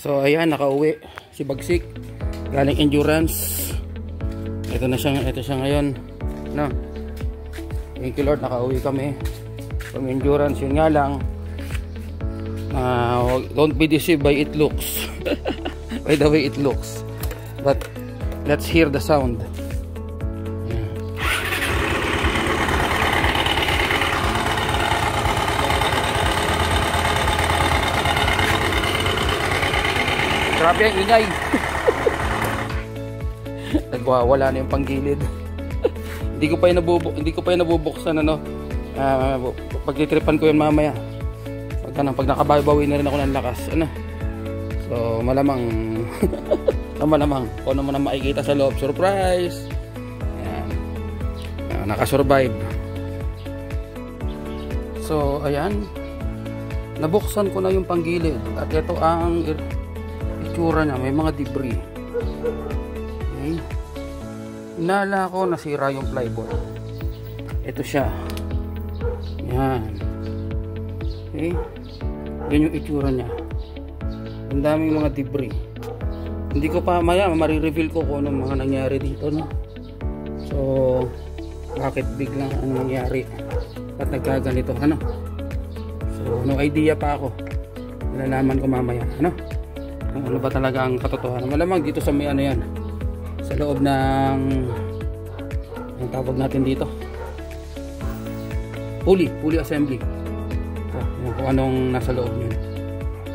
So ayan, nakauwi si Bagsik galing endurance. Ito siya ngayon, no? Thank you Lord, nakauwi kami from endurance. Yun nga lang, don't be deceived by it looks. By the way it looks, but let's hear the sound. Grabe ang ingay. Nagwawala na yung panggilid. Hindi ko pa yung nabubuksan, ano. Pagtitripan ko yun mamaya. Pag nakabawi na rin ako ng lakas, ano. So malamang malamang kung ano man ang makikita sa loob, surprise. Ayan. Nakasurvive. So ayan, nabuksan ko na yung panggilid at ito ang itsura niya, may mga debris. Okay. Inala ko nasira yung plyboard. Ito siya. Yan. Okay. Yan yung itsura niya. Ang daming mga debris. Hindi ko pa marireveal ko kung anong mga nangyari dito, no? So bakit biglang ang nangyari at nagkaganito, ano? So no idea pa ako. Malalaman ko mamaya, ano? Kung ano ba talaga ang katotohanan. Malamang dito sa may ano yan, sa loob ng ang tawag natin dito, pulley assembly. So, kung anong nasa loob yun,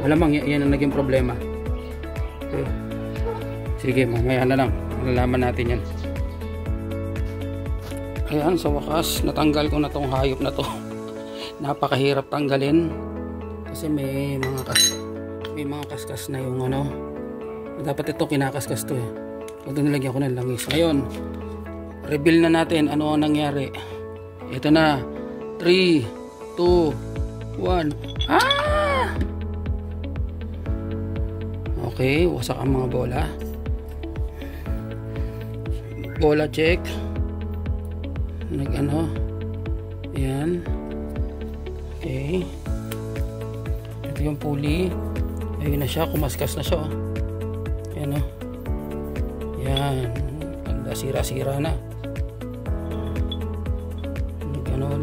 malamang yan ang naging problema. Okay. Sige, mamaya na lang malalaman natin yan. Ayan, sa wakas natanggal ko na tong hayop na to. Napakahirap tanggalin kasi may mga kaskas na yung ano. Dapat ito kinakaskas to eh. Huwag nilagyan ko ng langis. Ngayon, reveal na natin ano ang nangyari. Ito na. 3, 2, 1. Ah! Okay, wasak ang mga bola. Bola check. Nag-ano. Ayan. Okay. Ito yung pulley. Ayun na siya, kumaskas na siya, oh. Ayan, oh. Yan, sira-sira na.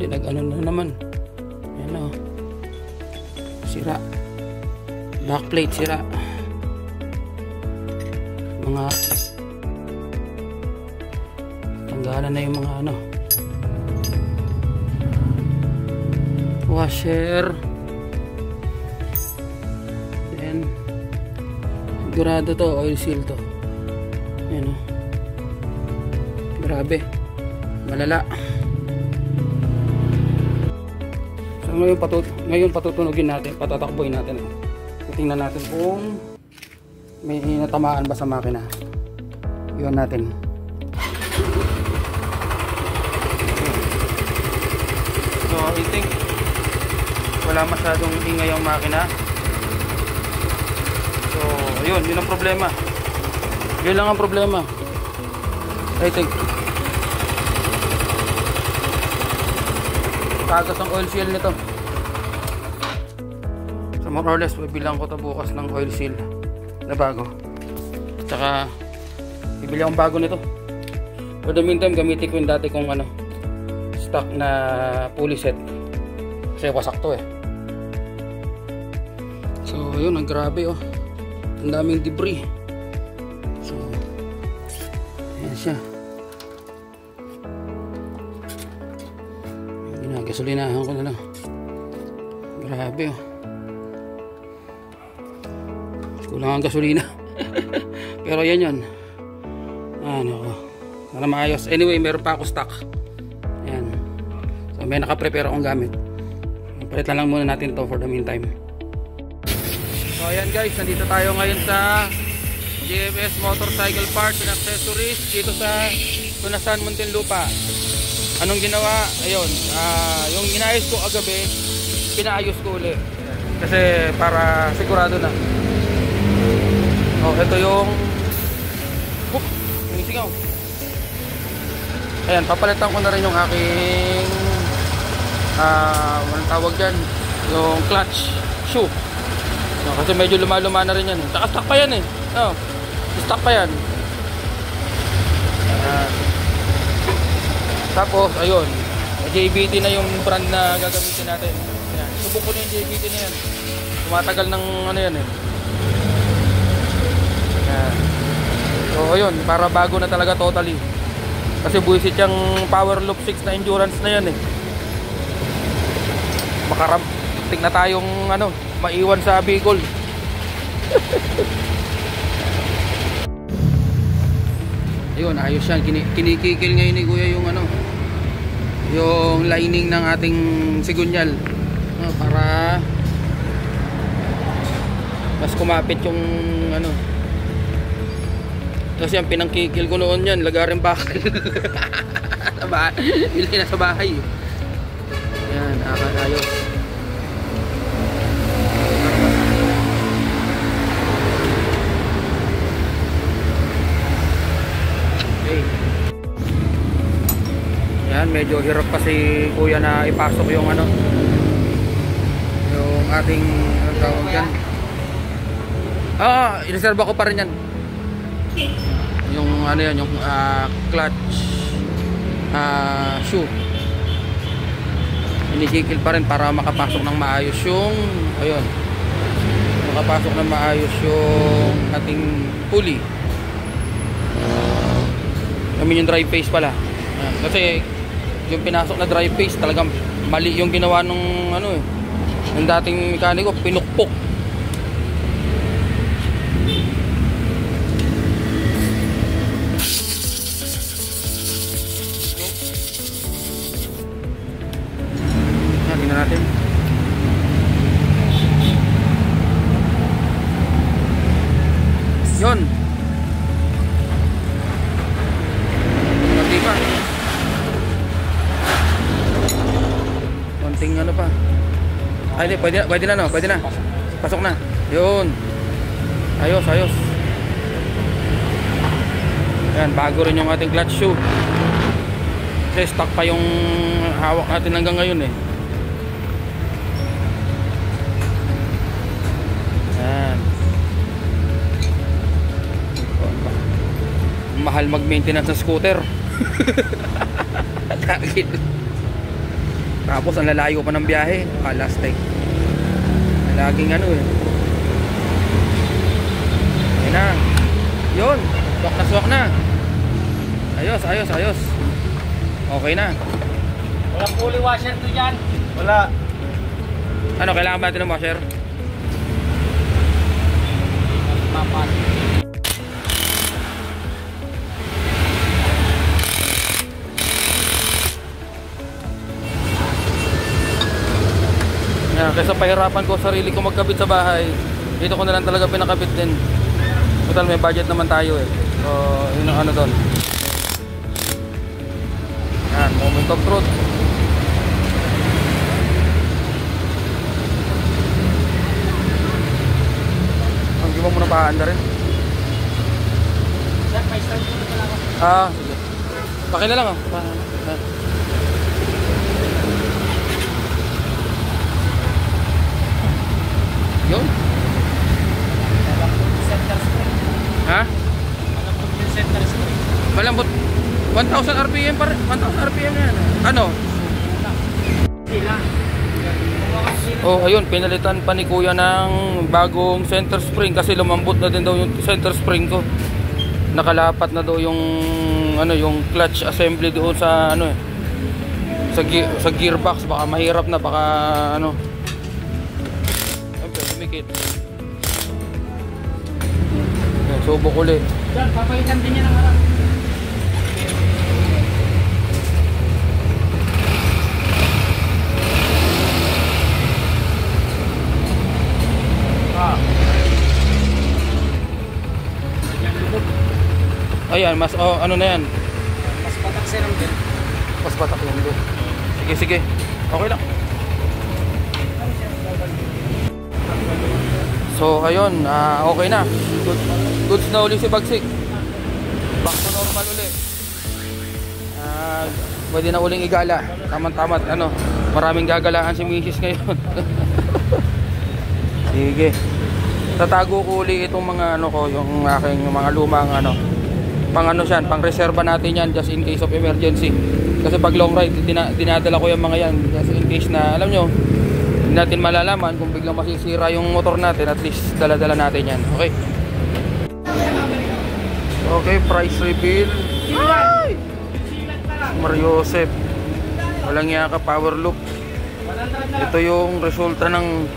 Nag-ano na naman. Ayan, oh. Sira. Backplate sira. Mga tanggalan na yung mga ano. Washer. Sigurado to, oil seal to. Ayan, oh. Grabe. Malala. So ngayon patutunugin natin, patatakbuhin natin. Tingnan natin kung may natamaan ba sa makina. Iwan natin. So I think wala masyadong ingay ang makina. So, ayun, yun ang problema. Yun lang ang problema. I think. Tagas ang oil seal nito. So, more or less, bibilang ko ito bukas ng oil seal na bago. Tsaka, bibili akong bago nito. For the meantime, gamitin ko yung dati kong ano, stock na pulley set. Kasi wasak to eh. So, ayun, ang grabe oh. Ang daming debris. So ayan siya. Gasolinahan ko na lang. Grabe oh. Kulang ang gasolina. Pero yan yun. Ano ko, para maayos. Anyway, meron pa ako stock. Ayan. So may nakaprepare akong gamit. Palitan lang muna natin to for the meantime. So ayan guys, nandito tayo ngayon sa GMS Motorcycle Parts and Accessories dito sa Tunasan, Muntinlupa. Anong ginawa? Ayun, yung inayos ko kagabi, pinaayos ko ulit. Kasi para sigurado na. Oh, ito yung singaw. Ayan, papalitan ko na rin yung aking anong tawag dyan, yung clutch shoe. No, kasi medyo luma-luma na rin yan eh. Saka stock pa yan eh. No, stock pa yan. Tapos, ayun. JBT na yung brand na gagamitin natin. Ayan. Subok ko na yung JBT na yan. Tumatagal ng ano yan eh. Ayan. So, ayun. Para bago na talaga totally. Kasi buwisit yung Power Loop 6 na endurance na yan eh. Makaramping na tayong ano, maiwan sa Bicol. Ayun, ayos yan. Kinikikil ngayon ni Kuya yung ano, yung lining ng ating sigunyal, para mas kumapit yung ano. Kasi ang pinangkikil ko noon yan, lagarin bakal. Ilay na sa bahay. Yan, ayos. Okay. Yan, medyo hirap pa si Kuya na ipasok yung ano, yung ating anong tawag yan. Ireserva ko pa rin yan. Yung ano yan, yung clutch shoe. Inikikil pa rin para makapasok ng maayos yung, ayun, makapasok ng maayos yung ating pulley. Kami yung drive face pala. Kasi yung pinasok na drive face talagang mali yung ginawa nung ano eh, yung dating mekaniko, pinukpok. Tingnan natin. Yun. Konti pa. Konting ano pa. Ay, hindi, pwede na no, pwede na. Pasok na. Yun. Ayos, ayos. Yan, bago rin yung ating clutch shoe. Kasi stock pa yung hawak natin hanggang ngayon eh. Yan. Mahal mag-maintenance sa scooter. Tapos ang lalayo pa ng biyahe, last time. Laging ano eh. Ayun na. Yun, swak na. Ayos, ayos, ayos. Okay na. Walang pulley washer to dyan. Wala. Ano, kailangan ba natin ng washer? Papat. Yan, kaysa pahirapan ko sarili ko magkabit sa bahay, dito ko na lang talaga pinakabit din. Total may budget naman tayo eh. So, yun ang ano doon. Yan, moment of truth. Hindi mo muna paanda rin. Sir, may start dito pala ako. Sige. Paki na lang oh. Yun. Center spring. Ha? Malambot yung center spring. Malambot. 1,000 RPM pa rin. 1,000 RPM yan. Ano? Sila. Oh, ayun, pinalitan pa ni Kuya ng bagong center spring kasi lumambot na din daw yung center spring ko. Nakalapat na daw yung ano, yung clutch assembly doon sa ano eh. Sa gearbox, baka mahirap na, baka ano. Okay, sumikit. Subok ulit. Diyan, papalitan din niya ng harap. Ayan, mas ano na yan. Mas patak sir ang din. Mas patak yung din. Sige, sige. Okay lang. So, ayun, okay na. Goods na uli si Bagsik. Back to normal uli. Pwede na uling igala. Tama-tama, ano, maraming gagalaan si Mrs. ngayon. Sige. tatago ko uli itong mga ano ko, yung aking mga lumang ano, pang ano siyan, pang reserva natin yan just in case of emergency. Kasi pag long ride, dinadala ko yung mga yan just in case na, alam nyo, hindi natin malalaman kung biglang masisira yung motor natin, at least dala-dala natin yan. Okay. Okay, price reveal. Ay! Mariosep. Walang yaka, power loop. Ito yung resulta ng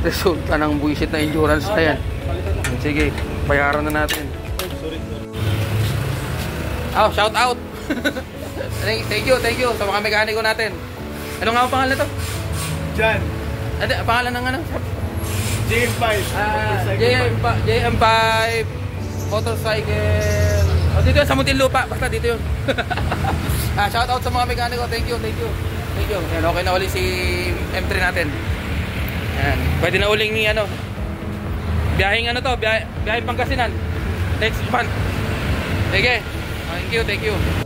resulta ng buwisit na endurance na yan. Sige, bayaran na natin. Oh, shout out. Thank you sa mga mekaniko natin. Ano nga ang pangalan to? Jan. Ano pangalan ng ano? JM5. JM5 motorcycle. Oh, dito yun, sa Muntinlupa. Basta dito yun. Shout out sa mga mekaniko. Thank you. Yan, okay na uli si M3 natin. Yan. Pwede na uling ni ano. Biyaheng ano to, biyaheng Pangasinan. Next month. Sige. Thank you.